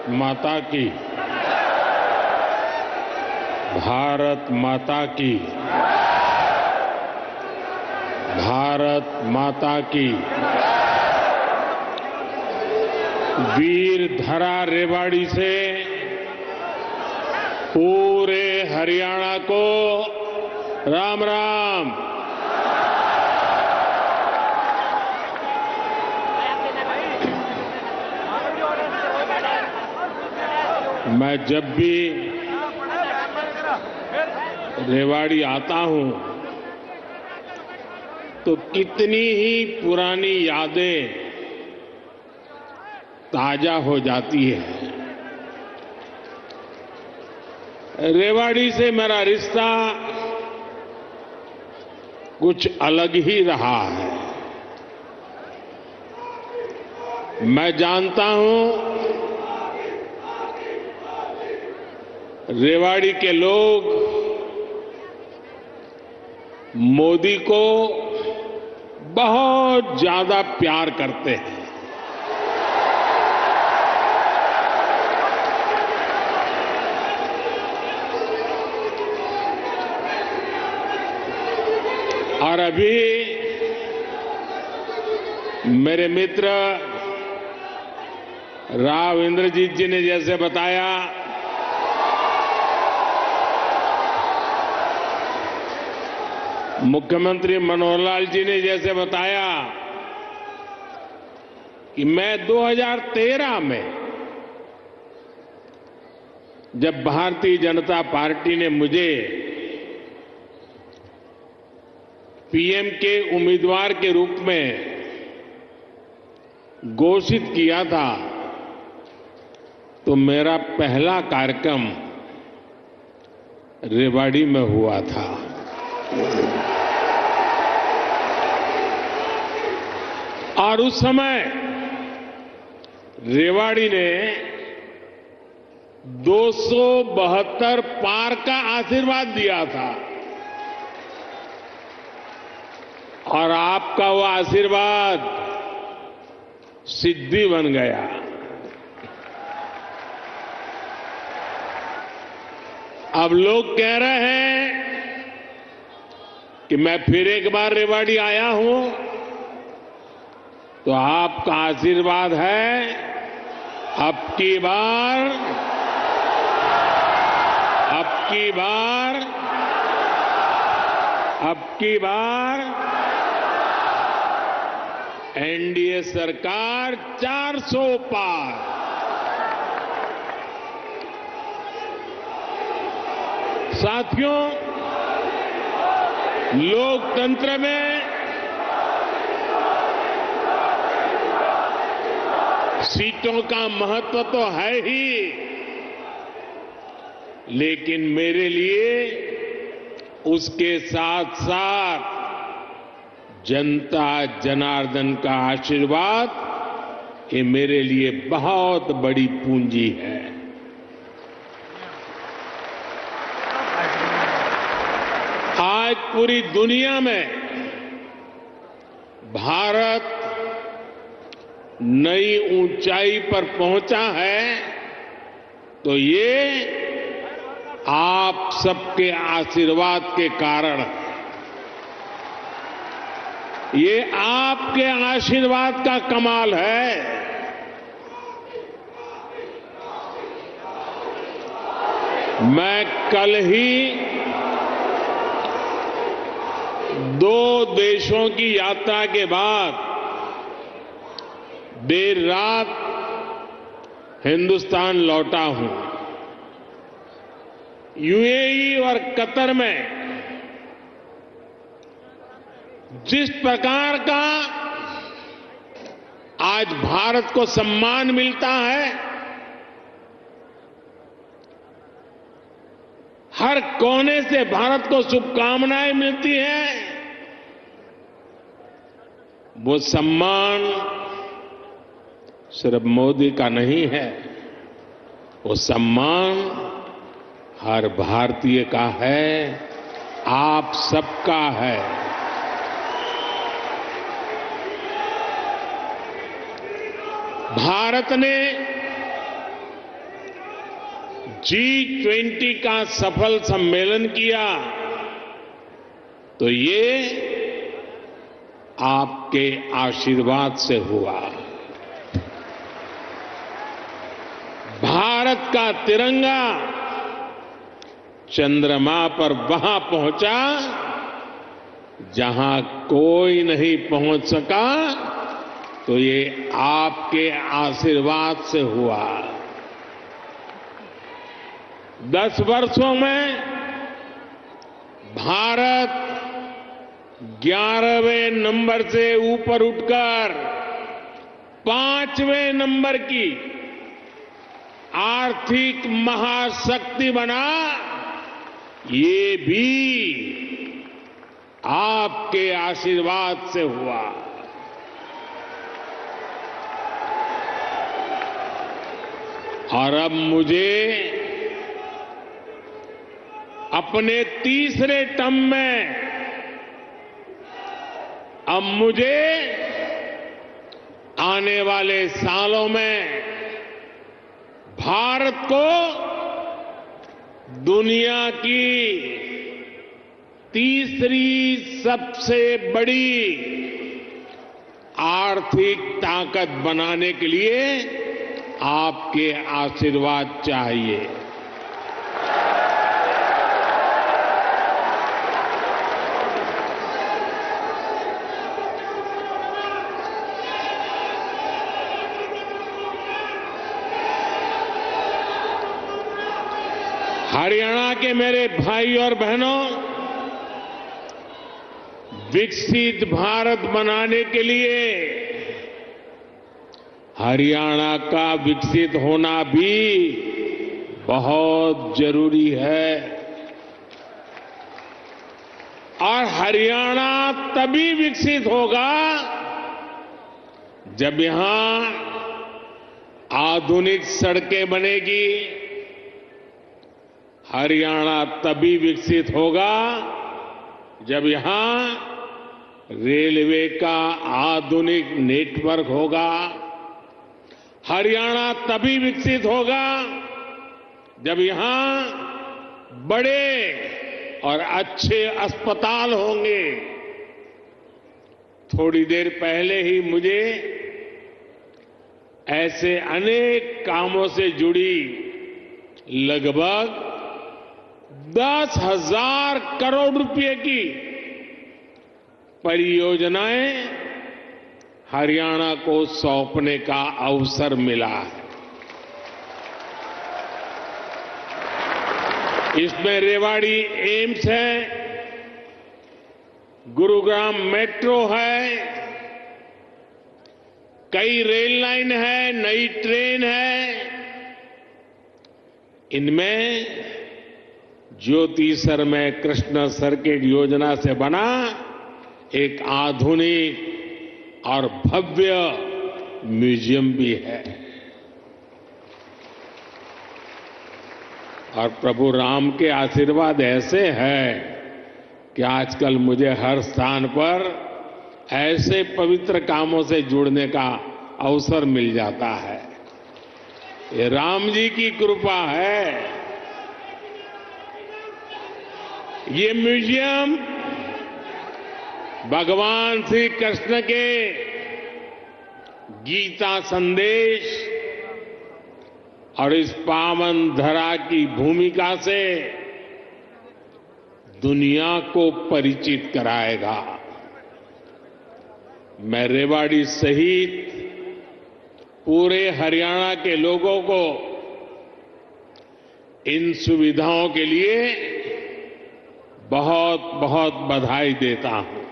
माता की, भारत माता की, भारत माता की। वीर धरा रेवाड़ी से पूरे हरियाणा को राम राम। मैं जब भी रेवाड़ी आता हूं तो कितनी ही पुरानी यादें ताजा हो जाती है। रेवाड़ी से मेरा रिश्ता कुछ अलग ही रहा है। मैं जानता हूं रेवाड़ी के लोग मोदी को बहुत ज्यादा प्यार करते हैं। और अभी मेरे मित्र राव इंद्रजीत जी ने जैसे बताया, मुख्यमंत्री मनोहर लाल जी ने जैसे बताया कि मैं 2013 में जब भारतीय जनता पार्टी ने मुझे पीएम के उम्मीदवार के रूप में घोषित किया था तो मेरा पहला कार्यक्रम रेवाड़ी में हुआ था। और उस समय रेवाड़ी ने 272 पार का आशीर्वाद दिया था और आपका वो आशीर्वाद सिद्धि बन गया। अब लोग कह रहे हैं कि मैं फिर एक बार रेवाड़ी आया हूं तो आपका आशीर्वाद है अब की बार एनडीए सरकार 400 पार। साथियों, लोकतंत्र में सीटों का महत्व तो है ही, लेकिन मेरे लिए उसके साथ साथ जनता जनार्दन का आशीर्वाद ये मेरे लिए बहुत बड़ी पूंजी है। आज पूरी दुनिया में भारत नई ऊंचाई पर पहुंचा है तो ये आप सबके आशीर्वाद के कारण है। ये आपके आशीर्वाद का कमाल है। मैं कल ही 2 देशों की यात्रा के बाद देर रात हिंदुस्तान लौटा हूं। यूएई और कतर में जिस प्रकार का आज भारत को सम्मान मिलता है, हर कोने से भारत को शुभकामनाएं मिलती हैं, वो सम्मान सिर्फ मोदी का नहीं है, वो सम्मान हर भारतीय का है, आप सबका है। भारत ने G20 का सफल सम्मेलन किया तो ये आपके आशीर्वाद से हुआ। भारत का तिरंगा चंद्रमा पर वहां पहुंचा जहां कोई नहीं पहुंच सका, तो ये आपके आशीर्वाद से हुआ। 10 वर्षों में भारत 11वें नंबर से ऊपर उठकर 5वें नंबर की आर्थिक महाशक्ति बना, ये भी आपके आशीर्वाद से हुआ। और अब मुझे अपने तीसरे टर्म में आने वाले सालों में भारत को दुनिया की तीसरी सबसे बड़ी आर्थिक ताकत बनाने के लिए आपके आशीर्वाद चाहिए। हरियाणा के मेरे भाई और बहनों, विकसित भारत बनाने के लिए हरियाणा का विकसित होना भी बहुत जरूरी है। और हरियाणा तभी विकसित होगा जब यहां आधुनिक सड़कें बनेगी। हरियाणा तभी विकसित होगा जब यहां रेलवे का आधुनिक नेटवर्क होगा। हरियाणा तभी विकसित होगा जब यहां बड़े और अच्छे अस्पताल होंगे। थोड़ी देर पहले ही मुझे ऐसे अनेक कामों से जुड़ी लगभग 10,000 करोड़ रुपए की परियोजनाएं हरियाणा को सौंपने का अवसर मिला है। इसमें रेवाड़ी एम्स है, गुरुग्राम मेट्रो है, कई रेल लाइन है, नई ट्रेन है। इनमें ज्योति सरमय कृष्ण सर्किट योजना से बना एक आधुनिक और भव्य म्यूजियम भी है। और प्रभु राम के आशीर्वाद ऐसे हैं कि आजकल मुझे हर स्थान पर ऐसे पवित्र कामों से जुड़ने का अवसर मिल जाता है। ये राम जी की कृपा है। ये म्यूजियम भगवान श्री कृष्ण के गीता संदेश और इस पावन धरा की भूमिका से दुनिया को परिचित कराएगा। मैं रेवाड़ी सहित पूरे हरियाणा के लोगों को इन सुविधाओं के लिए बहुत बहुत बधाई देता हूं।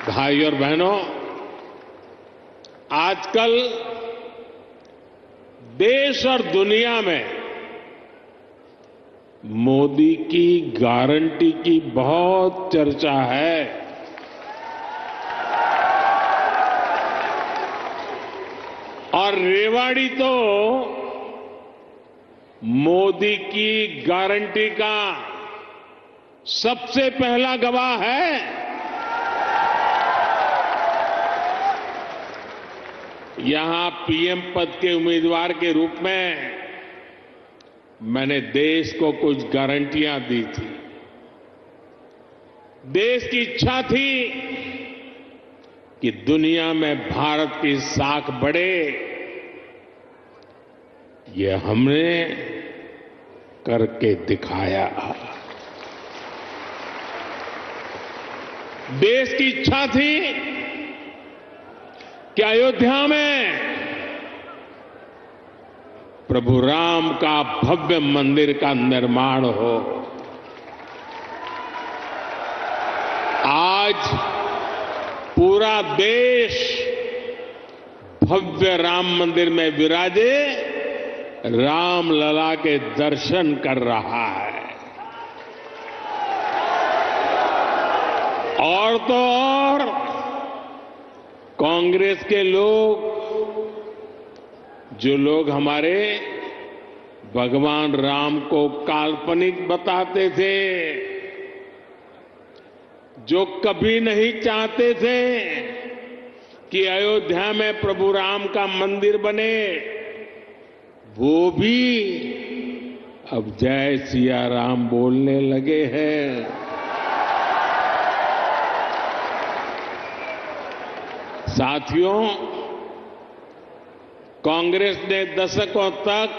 भाई और बहनों, आजकल देश और दुनिया में मोदी की गारंटी की बहुत चर्चा है। और रेवाड़ी तो मोदी की गारंटी का सबसे पहला गवाह है। यहां पीएम पद के उम्मीदवार के रूप में मैंने देश को कुछ गारंटियां दी थी। देश की इच्छा थी कि दुनिया में भारत की साख बढ़े। ये हमने करके दिखाया। देश की इच्छा थी कि अयोध्या में प्रभु राम का भव्य मंदिर का निर्माण हो। आज पूरा देश भव्य राम मंदिर में विराजे राम लला के दर्शन कर रहा है। और तो और कांग्रेस के लोग, जो लोग हमारे भगवान राम को काल्पनिक बताते थे, जो कभी नहीं चाहते थे कि अयोध्या में प्रभु राम का मंदिर बने, वो भी अब जय सिया राम बोलने लगे हैं। साथियों, कांग्रेस ने दशकों तक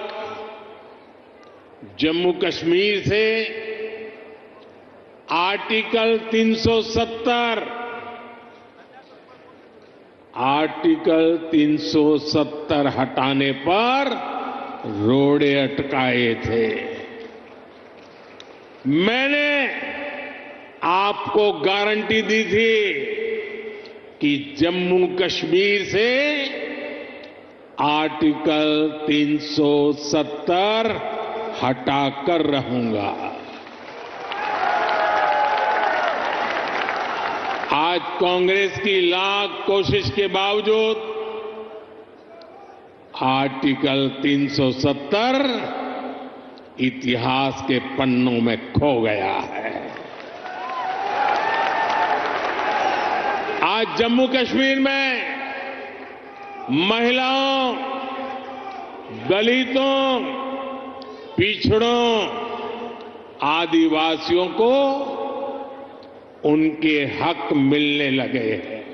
जम्मू कश्मीर से आर्टिकल 370 हटाने पर रोड़े अटकाए थे। मैंने आपको गारंटी दी थी कि जम्मू कश्मीर से आर्टिकल 370 हटाकर रहूंगा। आज कांग्रेस की लाख कोशिश के बावजूद आर्टिकल 370 इतिहास के पन्नों में खो गया है। आज जम्मू कश्मीर में महिलाओं, दलितों, पिछड़ों, आदिवासियों को उनके हक मिलने लगे हैं।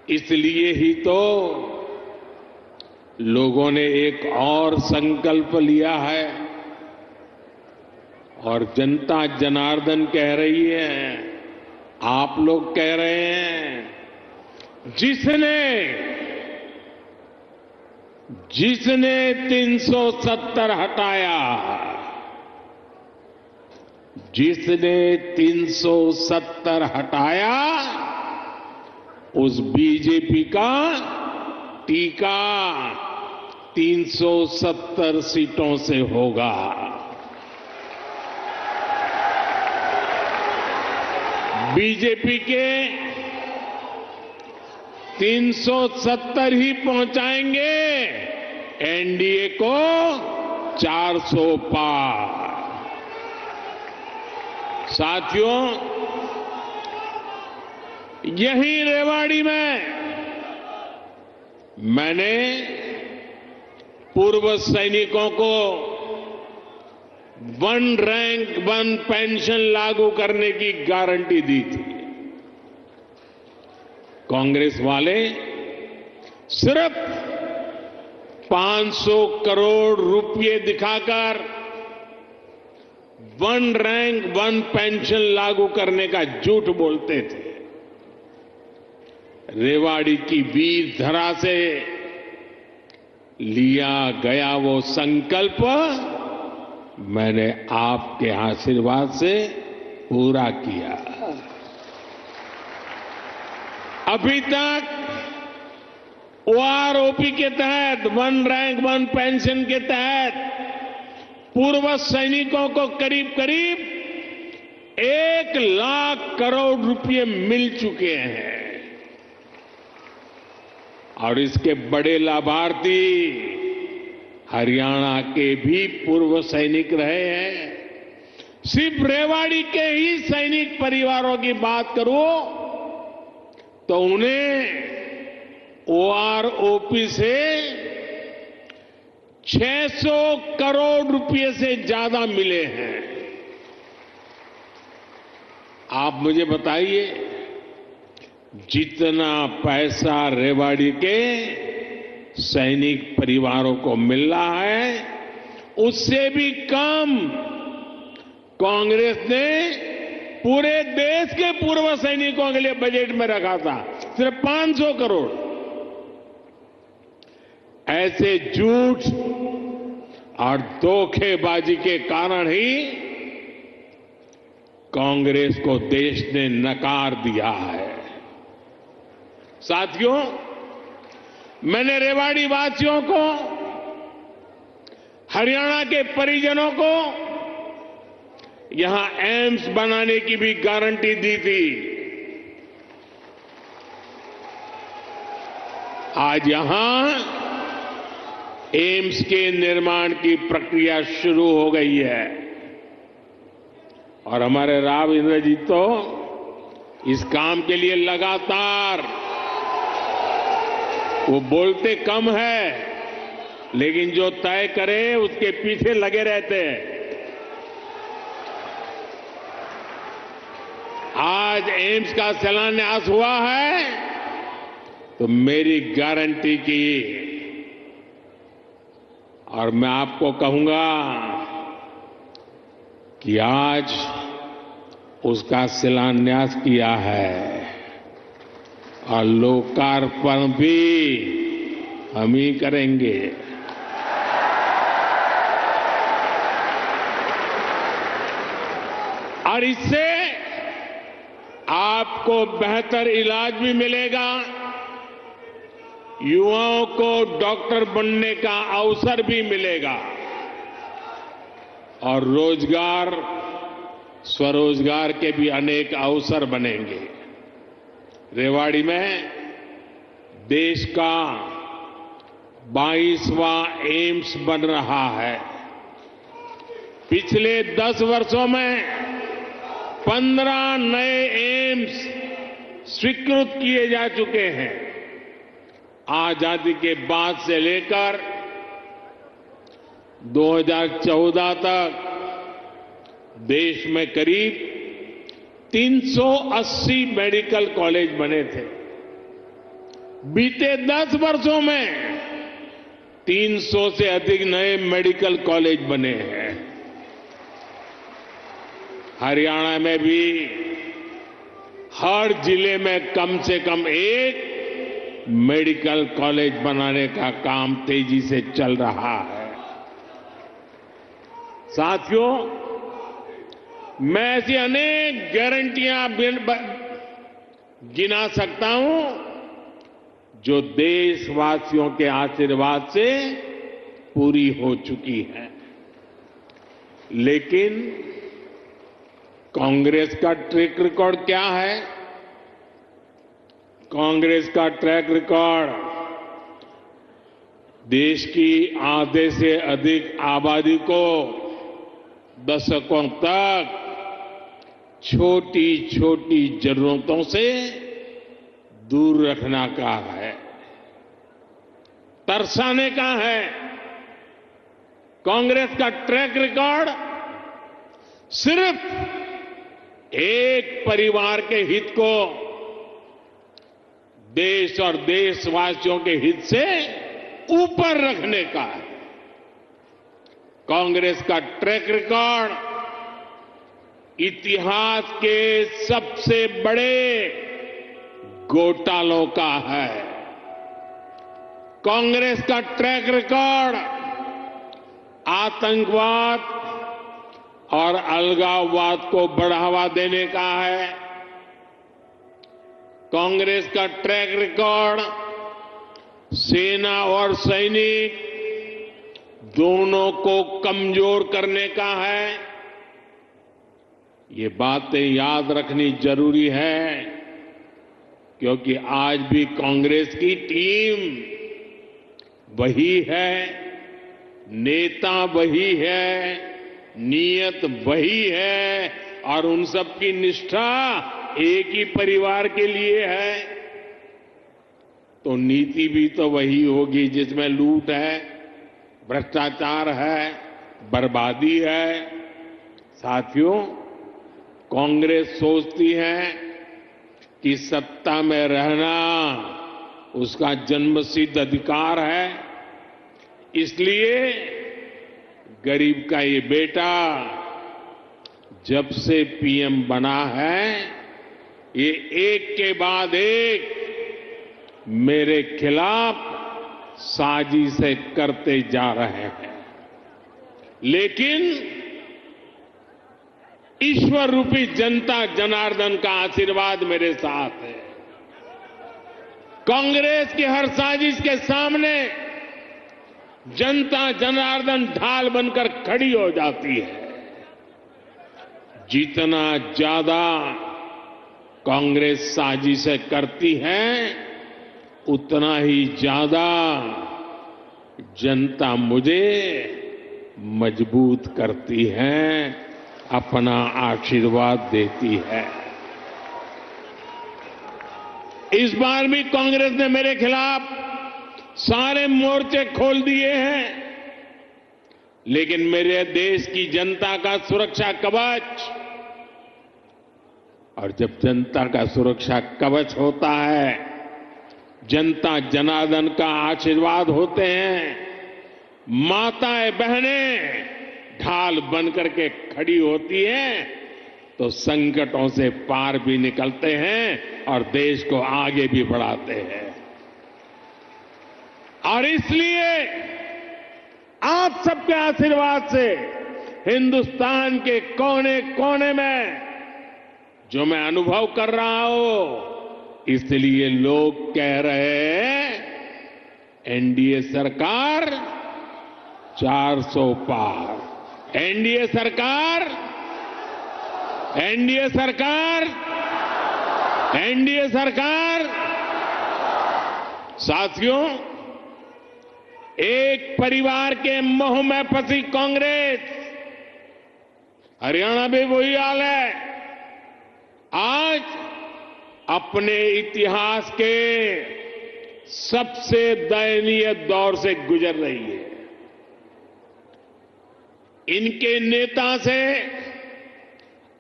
इसलिए ही तो लोगों ने एक और संकल्प लिया है और जनता जनार्दन कह रही है, आप लोग कह रहे हैं, जिसने 370 हटाया, जिसने 370 हटाया, उस बीजेपी का टीका 370 सीटों से होगा। बीजेपी के 370 ही पहुंचाएंगे एनडीए को 400 पार। साथियों, यही रेवाड़ी में मैंने पूर्व सैनिकों को 1 रैंक 1 पेंशन लागू करने की गारंटी दी थी। कांग्रेस वाले सिर्फ 500 करोड़ रुपए दिखाकर 1 रैंक 1 पेंशन लागू करने का झूठ बोलते थे। रेवाड़ी की वीर धरा से लिया गया वो संकल्प मैंने आपके आशीर्वाद से पूरा किया। अभी तक ओआरओपी के तहत 1 रैंक 1 पेंशन के तहत पूर्व सैनिकों को करीब करीब 1 लाख करोड़ रुपए मिल चुके हैं और इसके बड़े लाभार्थी हरियाणा के भी पूर्व सैनिक रहे हैं। सिर्फ रेवाड़ी के ही सैनिक परिवारों की बात करूं तो उन्हें ओआरओपी से 600 करोड़ रुपए से ज्यादा मिले हैं। आप मुझे बताइए, जितना पैसा रेवाड़ी के सैनिक परिवारों को मिल रहा है, उससे भी कम कांग्रेस ने पूरे देश के पूर्व सैनिकों के लिए बजट में रखा था, सिर्फ 500 करोड़। ऐसे झूठ और धोखेबाजी के कारण ही कांग्रेस को देश ने नकार दिया है। साथियों, मैंने रेवाड़ी वासियों को, हरियाणा के परिजनों को यहां एम्स बनाने की भी गारंटी दी थी। आज यहां एम्स के निर्माण की प्रक्रिया शुरू हो गई है और हमारे राव इंद्रजीत तो इस काम के लिए लगातार, वो बोलते कम है लेकिन जो तय करे उसके पीछे लगे रहते हैं। आज एम्स का शिलान्यास हुआ है तो मेरी गारंटी की, और मैं आपको कहूंगा कि आज उसका शिलान्यास किया है और लोकार्पण भी हम ही करेंगे। और इससे आपको बेहतर इलाज भी मिलेगा, युवाओं को डॉक्टर बनने का अवसर भी मिलेगा और रोजगार, स्वरोजगार के भी अनेक अवसर बनेंगे। रेवाड़ी में देश का 22वां एम्स बन रहा है। पिछले 10 वर्षों में 15 नए एम्स स्वीकृत किए जा चुके हैं। आजादी के बाद से लेकर 2014 तक देश में करीब 380 मेडिकल कॉलेज बने थे। बीते 10 वर्षों में 300 से अधिक नए मेडिकल कॉलेज बने हैं। हरियाणा में भी हर जिले में कम से कम एक मेडिकल कॉलेज बनाने का काम तेजी से चल रहा है। साथियों, मैं ऐसी अनेक गारंटियां गिना सकता हूं जो देशवासियों के आशीर्वाद से पूरी हो चुकी है। लेकिन कांग्रेस का ट्रैक रिकॉर्ड क्या है? कांग्रेस का ट्रैक रिकॉर्ड देश की आधे से अधिक आबादी को दशकों तक छोटी छोटी जरूरतों से दूर रखना का है, तरसाने का है। कांग्रेस का ट्रैक रिकॉर्ड सिर्फ एक परिवार के हित को देश और देशवासियों के हित से ऊपर रखने का है। कांग्रेस का ट्रैक रिकॉर्ड इतिहास के सबसे बड़े घोटालों का है। कांग्रेस का ट्रैक रिकॉर्ड आतंकवाद और अलगाववाद को बढ़ावा देने का है। कांग्रेस का ट्रैक रिकॉर्ड सेना और सैनिक दोनों को कमजोर करने का है। ये बातें याद रखनी जरूरी है क्योंकि आज भी कांग्रेस की टीम वही है, नेता वही है, नीयत वही है और उन सब की निष्ठा एक ही परिवार के लिए है। तो नीति भी तो वही होगी जिसमें लूट है, भ्रष्टाचार है, बर्बादी है। साथियों, कांग्रेस सोचती है कि सत्ता में रहना उसका जन्मसिद्ध अधिकार है, इसलिए गरीब का ये बेटा जब से पीएम बना है, ये एक के बाद एक मेरे खिलाफ साजिशें करते जा रहे हैं। लेकिन ईश्वर रूपी जनता जनार्दन का आशीर्वाद मेरे साथ है। कांग्रेस की हर साजिश के सामने जनता जनार्दन ढाल बनकर खड़ी हो जाती है। जितना ज्यादा कांग्रेस साजिशें करती है, उतना ही ज्यादा जनता मुझे मजबूत करती है, अपना आशीर्वाद देती है। इस बार भी कांग्रेस ने मेरे खिलाफ सारे मोर्चे खोल दिए हैं, लेकिन मेरे देश की जनता का सुरक्षा कवच, और जब जनता का सुरक्षा कवच होता है, जनता जनार्दन का आशीर्वाद होते हैं, माताएं बहनें ढाल बनकर के खड़ी होती हैं, तो संकटों से पार भी निकलते हैं और देश को आगे भी बढ़ाते हैं। और इसलिए आप सबके आशीर्वाद से हिंदुस्तान के कोने कोने में जो मैं अनुभव कर रहा हूं, इसलिए लोग कह रहे हैं एनडीए सरकार 400 पार, एनडीए सरकार, एनडीए सरकार, एनडीए सरकार। साथियों, एक परिवार के मोह में फंसी कांग्रेस, हरियाणा में वही हाल है, आज अपने इतिहास के सबसे दयनीय दौर से गुजर रही है। इनके नेता से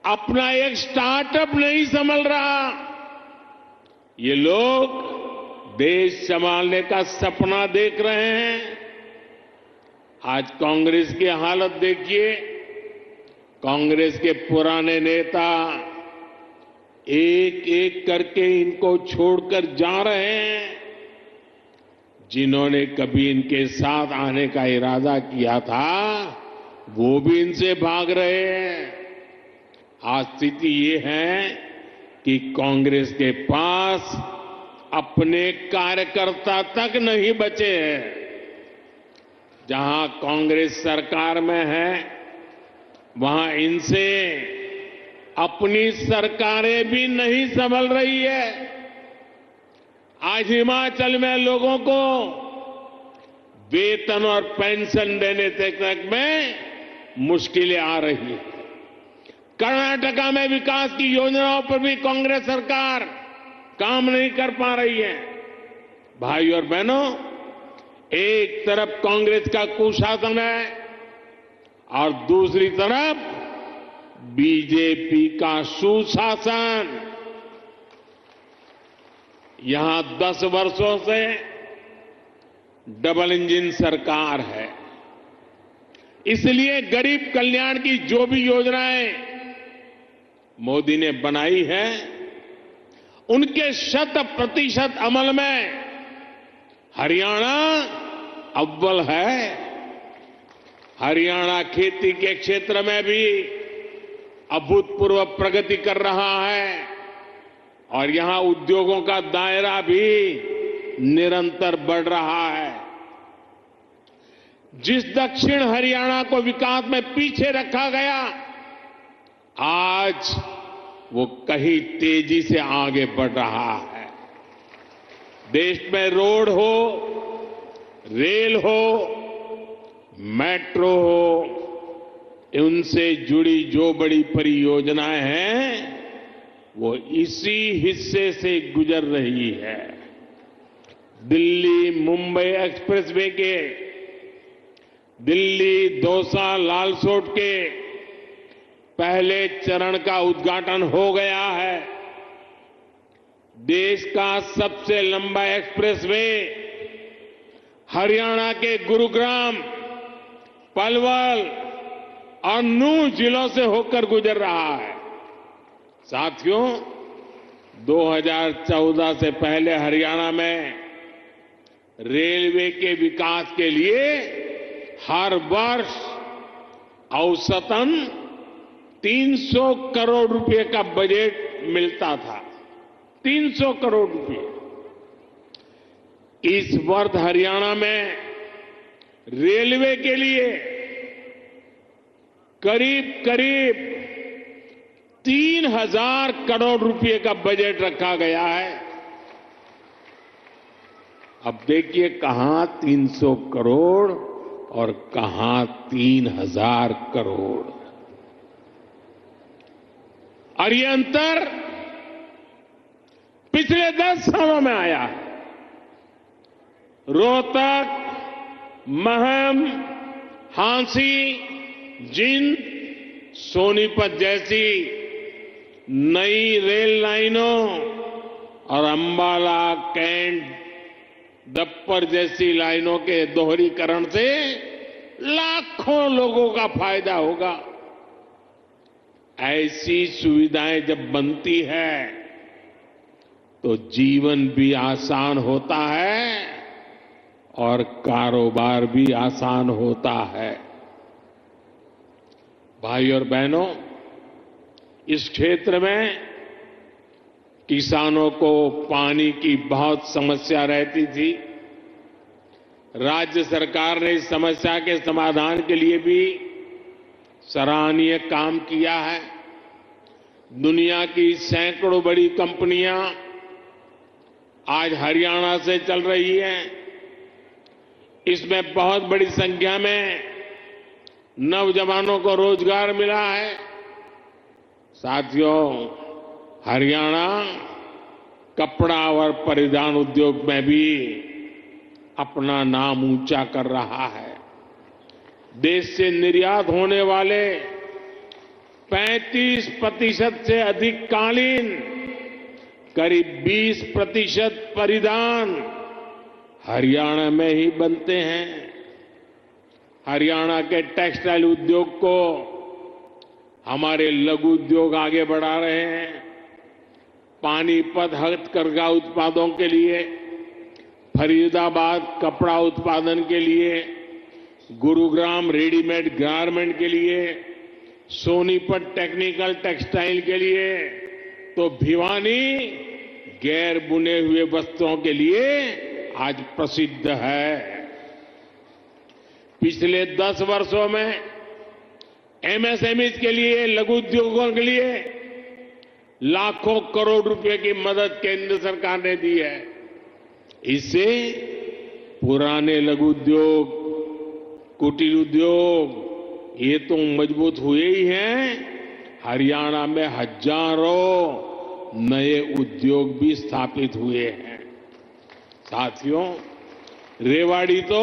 अपना एक स्टार्टअप नहीं संभल रहा। ये लोग देश संभालने का सपना देख रहे हैं। आज कांग्रेस की हालत देखिए, कांग्रेस के पुराने नेता एक एक करके इनको छोड़कर जा रहे हैं। जिन्होंने कभी इनके साथ आने का इरादा किया था, वो भी इनसे भाग रहे हैं। आज स्थिति ये है कि कांग्रेस के पास अपने कार्यकर्ता तक नहीं बचे हैं। जहां कांग्रेस सरकार में है, वहां इनसे अपनी सरकारें भी नहीं संभल रही है। आज हिमाचल में लोगों को वेतन और पेंशन देने तक में मुश्किलें आ रही हैं। कर्नाटका में विकास की योजनाओं पर भी कांग्रेस सरकार काम नहीं कर पा रही है। भाई और बहनों, एक तरफ कांग्रेस का कुशासन है और दूसरी तरफ बीजेपी का सुशासन। यहां 10 वर्षों से डबल इंजन सरकार है, इसलिए गरीब कल्याण की जो भी योजनाएं मोदी ने बनाई है, उनके 100% अमल में हरियाणा अव्वल है। हरियाणा खेती के क्षेत्र में भी अभूतपूर्व प्रगति कर रहा है और यहां उद्योगों का दायरा भी निरंतर बढ़ रहा है। जिस दक्षिण हरियाणा को विकास में पीछे रखा गया, आज वो कहीं तेजी से आगे बढ़ रहा है। देश में रोड हो, रेल हो, मेट्रो हो, उनसे जुड़ी जो बड़ी परियोजनाएं हैं, वो इसी हिस्से से गुजर रही है। दिल्ली मुंबई एक्सप्रेसवे के, दिल्ली दौसा लालसोट के पहले चरण का उद्घाटन हो गया है। देश का सबसे लंबा एक्सप्रेसवे हरियाणा के गुरुग्राम, पलवल और नूंह जिलों से होकर गुजर रहा है। साथियों, 2014 से पहले हरियाणा में रेलवे के विकास के लिए हर वर्ष औसतन 300 करोड़ रुपए का बजट मिलता था। 300 करोड़ रुपए। इस वर्ष हरियाणा में रेलवे के लिए करीब करीब 3000 करोड़ रुपए का बजट रखा गया है। अब देखिए कहां 300 करोड़ और कहां 3000 करोड़, और ये अंतर पिछले 10 सालों में आया है। रोहतक, महम, हांसी, जींद, सोनीपत जैसी नई रेल लाइनों और अंबाला, कैंट, दप्पर जैसी लाइनों के दोहरीकरण से लाखों लोगों का फायदा होगा। ऐसी सुविधाएं जब बनती है तो जीवन भी आसान होता है और कारोबार भी आसान होता है। भाई और बहनों, इस क्षेत्र में किसानों को पानी की बहुत समस्या रहती थी। राज्य सरकार ने इस समस्या के समाधान के लिए भी सराहनीय काम किया है। दुनिया की सैकड़ों बड़ी कंपनियां आज हरियाणा से चल रही हैं। इसमें बहुत बड़ी संख्या में नौजवानों को रोजगार मिला है। साथियों, हरियाणा कपड़ा और परिधान उद्योग में भी अपना नाम ऊंचा कर रहा है। देश से निर्यात होने वाले 35% से अधिक कालीन, करीब 20% परिधान हरियाणा में ही बनते हैं। हरियाणा के टेक्सटाइल उद्योग को हमारे लघु उद्योग आगे बढ़ा रहे हैं। पानीपत हथकरघा उत्पादों के लिए, फरीदाबाद कपड़ा उत्पादन के लिए, गुरुग्राम रेडीमेड गारमेंट के लिए, सोनीपत टेक्निकल टेक्सटाइल के लिए, तो भिवानी गैर बुने हुए वस्त्रों के लिए आज प्रसिद्ध है। पिछले 10 वर्षों में एमएसएमई के लिए, लघु उद्योगों के लिए लाखों करोड़ रुपए की मदद केंद्र सरकार ने दी है। इससे पुराने लघु उद्योग, कुटीर उद्योग ये तो मजबूत हुए ही हैं, हरियाणा में हजारों नए उद्योग भी स्थापित हुए हैं। साथियों, रेवाड़ी तो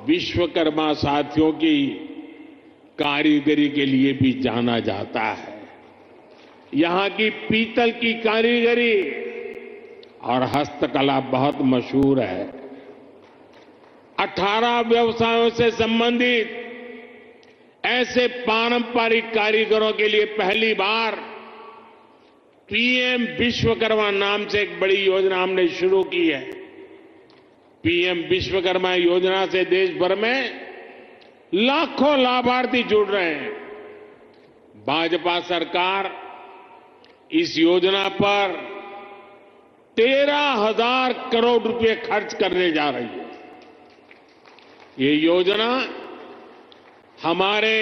विश्वकर्मा साथियों की कारीगरी के लिए भी जाना जाता है। यहां की पीतल की कारीगरी और हस्तकला बहुत मशहूर है। 18 व्यवसायों से संबंधित ऐसे पारंपरिक कारीगरों के लिए पहली बार पीएम विश्वकर्मा नाम से एक बड़ी योजना हमने शुरू की है। पीएम विश्वकर्मा योजना से देश भर में लाखों लाभार्थी जुड़ रहे हैं। भाजपा सरकार इस योजना पर 13,000 करोड़ रुपए खर्च करने जा रही है। ये योजना हमारे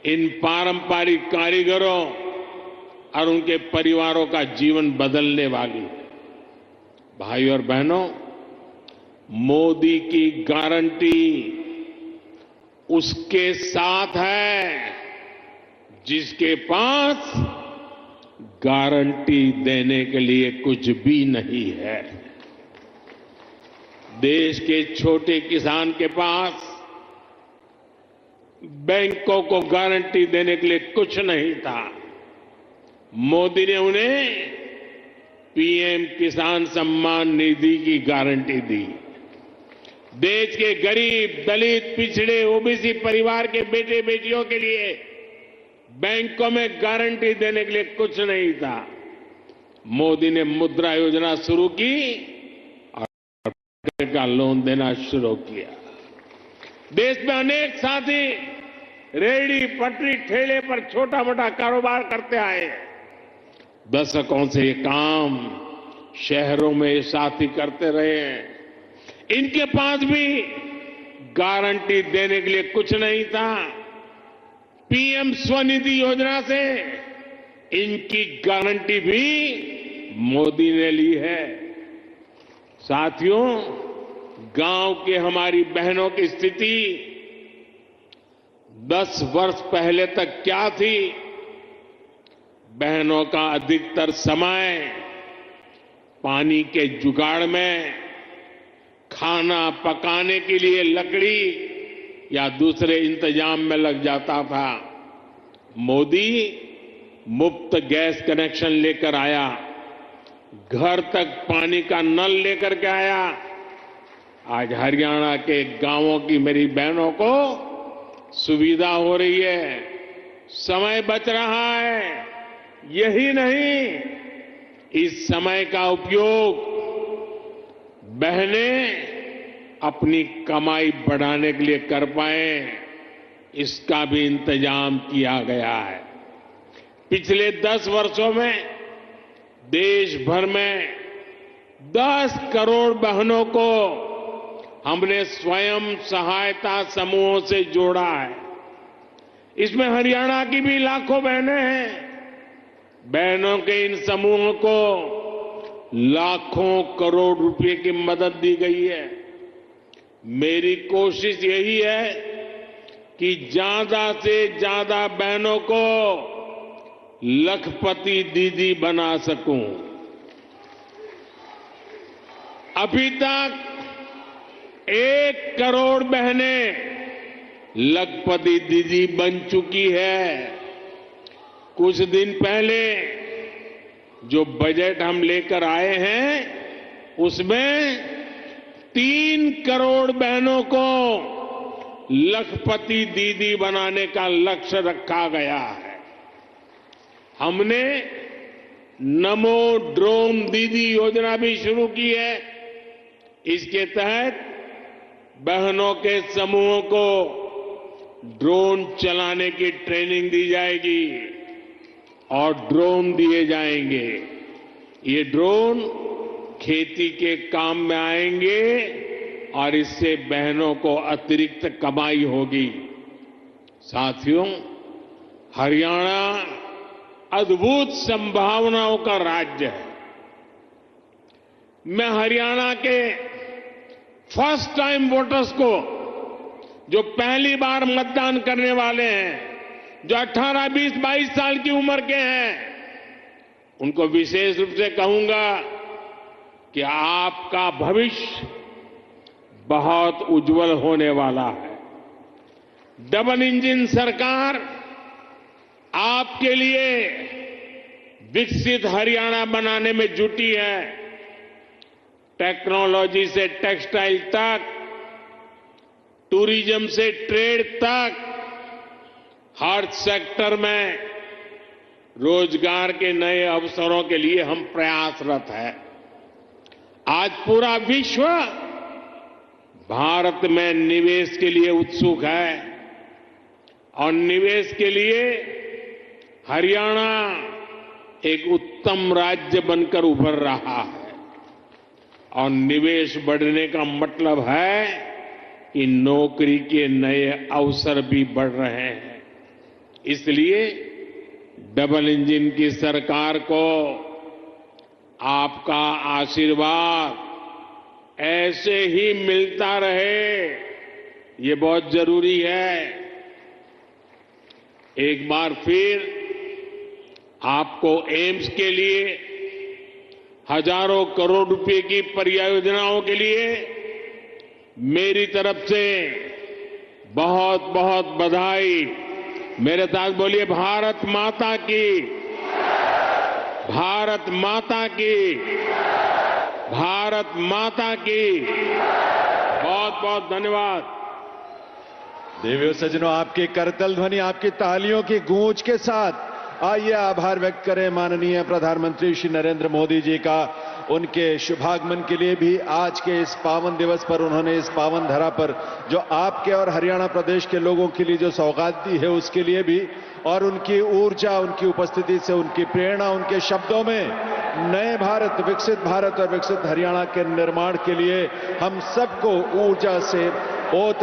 इन पारंपरिक कारीगरों और उनके परिवारों का जीवन बदलने वाली है। भाई और बहनों, मोदी की गारंटी उसके साथ है जिसके पास गारंटी देने के लिए कुछ भी नहीं है। देश के छोटे किसान के पास बैंकों को गारंटी देने के लिए कुछ नहीं था। मोदी ने उन्हें पीएम किसान सम्मान निधि की गारंटी दी। देश के गरीब, दलित, पिछड़े, ओबीसी परिवार के बेटे बेटियों के लिए बैंकों में गारंटी देने के लिए कुछ नहीं था। मोदी ने मुद्रा योजना शुरू की और का लोन देना शुरू किया। देश में अनेक साथी रेहड़ी, पटरी, ठेले पर छोटा मोटा कारोबार करते आए। दशकों से ये काम शहरों में ये साथी करते रहे हैं। इनके पास भी गारंटी देने के लिए कुछ नहीं था। पीएम स्वनिधि योजना से इनकी गारंटी भी मोदी ने ली है। साथियों, गांव के हमारी बहनों की स्थिति 10 वर्ष पहले तक क्या थी? बहनों का अधिकतर समय पानी के जुगाड़ में, खाना पकाने के लिए लकड़ी या दूसरे इंतजाम में लग जाता था। मोदी मुफ्त गैस कनेक्शन लेकर आया, घर तक पानी का नल लेकर के आया। आज हरियाणा के गांवों की मेरी बहनों को सुविधा हो रही है, समय बच रहा है। यही नहीं, इस समय का उपयोग बहनें अपनी कमाई बढ़ाने के लिए कर पाए, इसका भी इंतजाम किया गया है। पिछले 10 वर्षों में देश भर में 10 करोड़ बहनों को हमने स्वयं सहायता समूहों से जोड़ा है। इसमें हरियाणा की भी लाखों बहनें हैं। बहनों के इन समूहों को लाखों करोड़ रुपए की मदद दी गई है। मेरी कोशिश यही है कि ज्यादा से ज्यादा बहनों को लखपति दीदी बना सकूं। अभी तक 1 करोड़ बहनें लखपति दीदी बन चुकी है। कुछ दिन पहले जो बजट हम लेकर आए हैं, उसमें 3 करोड़ बहनों को लखपति दीदी बनाने का लक्ष्य रखा गया है। हमने नमो ड्रोन दीदी योजना भी शुरू की है। इसके तहत बहनों के समूहों को ड्रोन चलाने की ट्रेनिंग दी जाएगी और ड्रोन दिए जाएंगे। ये ड्रोन खेती के काम में आएंगे और इससे बहनों को अतिरिक्त कमाई होगी। साथियों, हरियाणा अद्भुत संभावनाओं का राज्य है। मैं हरियाणा के फर्स्ट टाइम वोटर्स को, जो पहली बार मतदान करने वाले हैं, जो 18, 20, 22 साल की उम्र के हैं, उनको विशेष रूप से कहूंगा कि आपका भविष्य बहुत उज्जवल होने वाला है। डबल इंजन सरकार आपके लिए विकसित हरियाणा बनाने में जुटी है। टेक्नोलॉजी से टेक्सटाइल तक, टूरिज्म से ट्रेड तक, हर सेक्टर में रोजगार के नए अवसरों के लिए हम प्रयासरत हैं। आज पूरा विश्व भारत में निवेश के लिए उत्सुक है और निवेश के लिए हरियाणा एक उत्तम राज्य बनकर उभर रहा है। और निवेश बढ़ने का मतलब है कि नौकरी के नए अवसर भी बढ़ रहे हैं। इसलिए डबल इंजन की सरकार को आपका आशीर्वाद ऐसे ही मिलता रहे, ये बहुत जरूरी है। एक बार फिर आपको एम्स के लिए हजारों करोड़ रुपए की परियोजनाओं के लिए मेरी तरफ से बहुत बहुत बधाई। मेरे साथ बोलिए भारत माता की, भारत माता की, भारत माता की। बहुत बहुत धन्यवाद। देवियों सज्जनों, आपकी करतल ध्वनि, आपकी तालियों की गूंज के साथ आइए आभार व्यक्त करें माननीय प्रधानमंत्री श्री नरेंद्र मोदी जी का। उनके शुभागमन के लिए भी आज के इस पावन दिवस पर उन्होंने इस पावन धरा पर जो आपके और हरियाणा प्रदेश के लोगों के लिए जो सौगात दी है उसके लिए भी, और उनकी ऊर्जा, उनकी उपस्थिति से, उनकी प्रेरणा, उनके शब्दों में नए भारत, विकसित भारत और विकसित हरियाणा के निर्माण के लिए हम सबको ऊर्जा से ओत